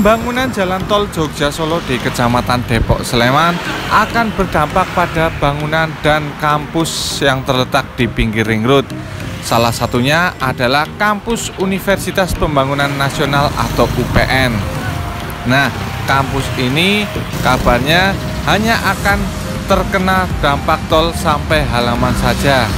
Pembangunan jalan tol Jogja Solo di Kecamatan Depok Sleman akan berdampak pada bangunan dan kampus yang terletak di pinggir ring road. Salah satunya adalah kampus Universitas Pembangunan Nasional atau UPN. Nah, kampus ini kabarnya hanya akan terkena dampak tol sampai halaman saja.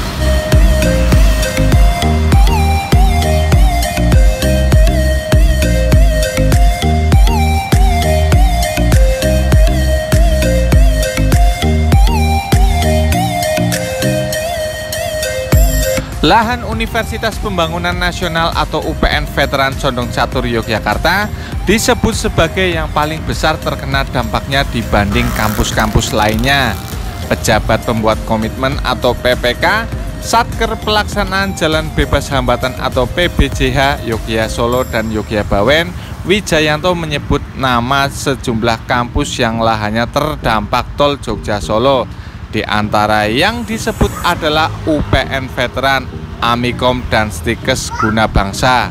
Lahan Universitas Pembangunan Nasional atau UPN Veteran Condong Catur Yogyakarta disebut sebagai yang paling besar terkena dampaknya dibanding kampus-kampus lainnya. Pejabat pembuat komitmen atau PPK, Satker Pelaksanaan Jalan Bebas Hambatan atau PBJH Yogya Solo dan Yogya Bawen, Wijayanto menyebut nama sejumlah kampus yang lahannya terdampak tol Jogja Solo. Di antara yang disebut adalah UPN Veteran, Amikom, dan Stikes Guna Bangsa.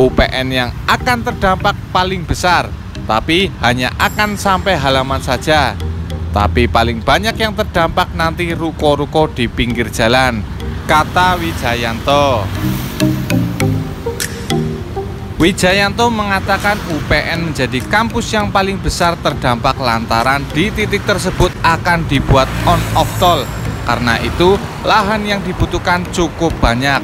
UPN yang akan terdampak paling besar, tapi hanya akan sampai halaman saja. Tapi paling banyak yang terdampak nanti ruko-ruko di pinggir jalan, kata Wijayanto. Wijayanto mengatakan UPN menjadi kampus yang paling besar terdampak lantaran di titik tersebut akan dibuat on-off tol. Karena itu, lahan yang dibutuhkan cukup banyak.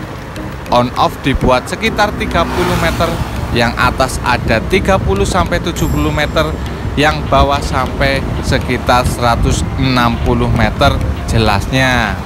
On-off dibuat sekitar 30 meter, yang atas ada 30-70 meter, yang bawah sampai sekitar 160 meter jelasnya.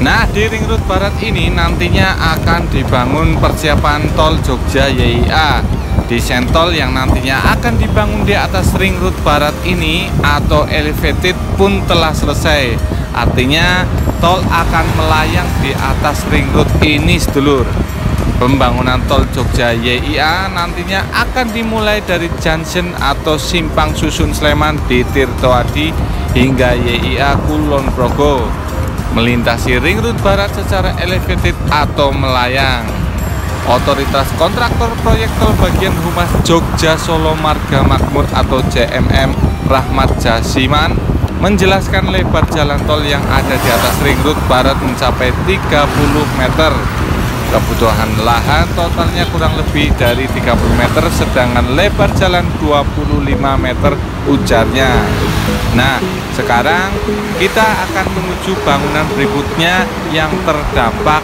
Nah, di ring road barat ini nantinya akan dibangun persiapan tol Jogja YIA. Desain tol yang nantinya akan dibangun di atas ring road barat ini atau elevated pun telah selesai. Artinya tol akan melayang di atas ring road ini, sedulur. Pembangunan tol Jogja YIA nantinya akan dimulai dari junction atau simpang susun Sleman di Tirtoadi hingga YIA Kulon Progo, melintasi ring road barat secara elevated atau melayang. Otoritas kontraktor proyek tol bagian humas Jogja Solo Marga Makmur atau JMM, Rahmat Jasiman, menjelaskan lebar jalan tol yang ada di atas ring road barat mencapai 30 meter. Kebutuhan lahan totalnya kurang lebih dari 30 meter, sedangkan lebar jalan 25 meter, ujarnya. Nah, sekarang kita akan menuju bangunan berikutnya yang terdampak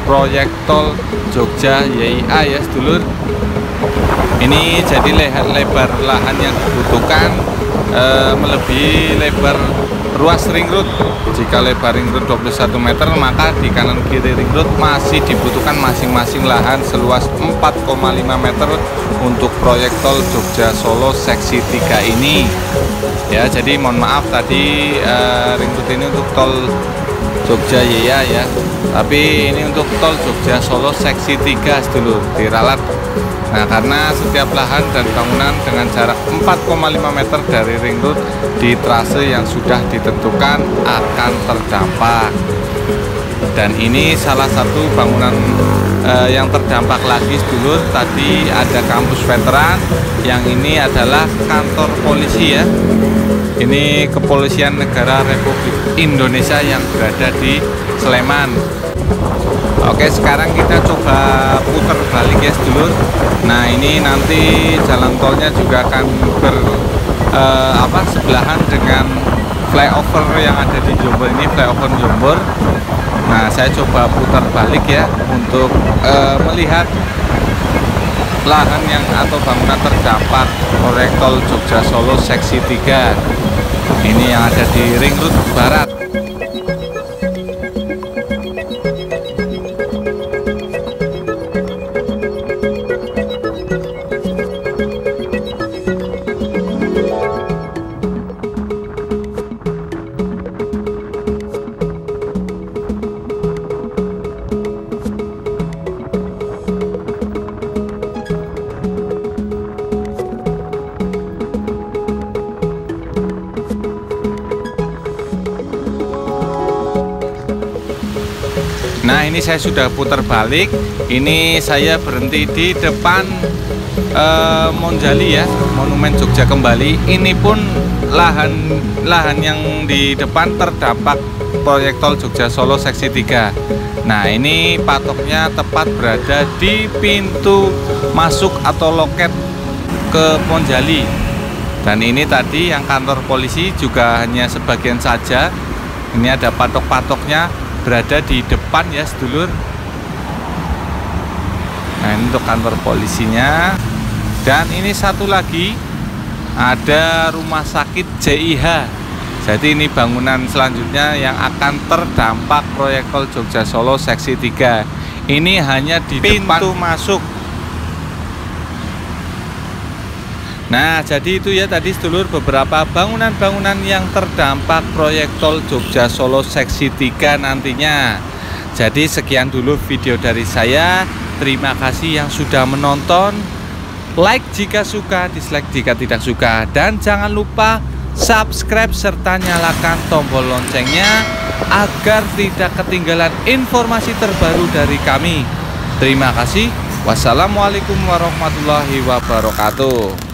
proyek tol Jogja YIA ya, sedulur. Ini jadi lebar lahan yang dibutuhkan melebihi lebar ruas ring road. Jika lebar ring road 21 meter, maka di kanan kiri ring road masih dibutuhkan masing-masing lahan seluas 4,5 meter untuk proyek tol Jogja Solo seksi 3 ini. Ya, jadi mohon maaf tadi ring road ini untuk tol Jogja YIA ya. Tapi ini untuk tol Jogja Solo seksi 3 dulu diralat. Nah, karena setiap lahan dan bangunan dengan jarak 4,5 meter dari ring road di trase yang sudah ditentukan akan terdampak. Dan ini salah satu bangunan yang terdampak lagi sedulur. Tadi ada kampus veteran, yang ini adalah kantor polisi ya. Ini Kepolisian Negara Republik Indonesia yang berada di Sleman. Oke, sekarang kita coba putar balik ya sedulur. Nah, ini nanti jalan tolnya juga akan sebelahan dengan flyover yang ada di Jombor ini, flyover Jombor. Nah, saya coba putar balik ya untuk melihat lahan yang atau bangunan terdampak proyek tol Jogja Solo seksi 3. Ini yang ada di Ring Road Barat. Nah, ini saya sudah putar balik. Ini saya berhenti di depan Monjali ya, Monumen Jogja Kembali. Ini pun lahan yang di depan terdampak proyek tol Jogja Solo seksi 3. Nah, ini patoknya tepat berada di pintu masuk atau loket ke Monjali. Dan ini tadi yang kantor polisi juga hanya sebagian saja. Ini ada patok-patoknya berada di depan ya sedulur. Nah, ini untuk kantor polisinya. Dan ini satu lagi ada rumah sakit JIH. Jadi ini bangunan selanjutnya yang akan terdampak proyek tol Jogja Solo seksi 3. Ini hanya di pintu masuk. Nah, jadi itu ya tadi sedulur beberapa bangunan-bangunan yang terdampak proyek tol Jogja Solo seksi 3 nantinya. Jadi sekian dulu video dari saya. Terima kasih yang sudah menonton. Like jika suka, dislike jika tidak suka, dan jangan lupa subscribe serta nyalakan tombol loncengnya agar tidak ketinggalan informasi terbaru dari kami. Terima kasih. Wassalamualaikum warahmatullahi wabarakatuh.